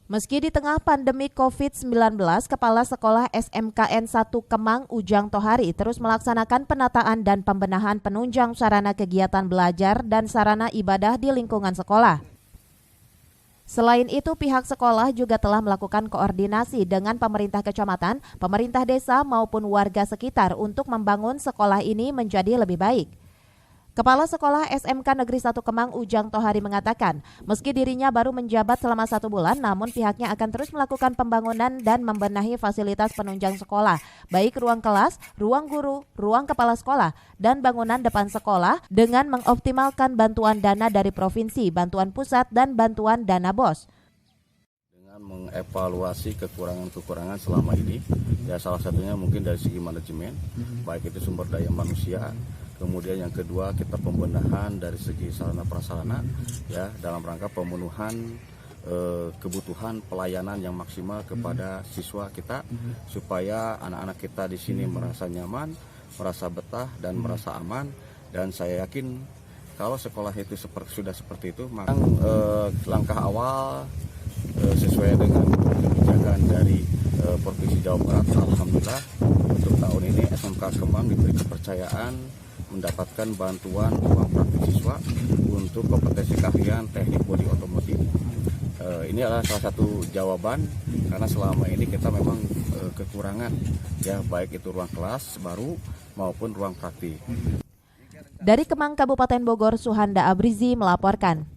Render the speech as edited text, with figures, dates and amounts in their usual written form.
Meski di tengah pandemi COVID-19, Kepala Sekolah SMKN 1 Kemang Ujang Tohari terus melaksanakan penataan dan pembenahan penunjang sarana kegiatan belajar dan sarana ibadah di lingkungan sekolah. Selain itu, pihak sekolah juga telah melakukan koordinasi dengan pemerintah kecamatan, pemerintah desa maupun warga sekitar untuk membangun sekolah ini menjadi lebih baik. Kepala Sekolah SMK Negeri 1 Kemang Ujang Tohari mengatakan, meski dirinya baru menjabat selama 1 bulan, namun pihaknya akan terus melakukan pembangunan dan membenahi fasilitas penunjang sekolah, baik ruang kelas, ruang guru, ruang kepala sekolah, dan bangunan depan sekolah dengan mengoptimalkan bantuan dana dari provinsi, bantuan pusat, dan bantuan dana BOS. Dengan mengevaluasi kekurangan-kekurangan selama ini, ya salah satunya mungkin dari segi manajemen, baik itu sumber daya manusia. Kemudian yang kedua, kita pembenahan dari segi sarana prasarana ya dalam rangka pemenuhan kebutuhan pelayanan yang maksimal kepada siswa kita supaya anak-anak kita di sini merasa nyaman, merasa betah dan merasa aman. Dan saya yakin kalau sekolah itu sudah seperti itu, maka langkah awal sesuai dengan kebijakan dari Provinsi Jawa Barat, alhamdulillah untuk tahun ini SMK Kemang diberi kepercayaan mendapatkan bantuan ruang praktik siswa untuk kompetensi keahlian teknik bodi otomotif. Ini adalah salah satu jawaban karena selama ini kita memang kekurangan ya, baik itu ruang kelas baru maupun ruang praktik. Dari Kemang, Kabupaten Bogor, Suhanda Abrizi melaporkan.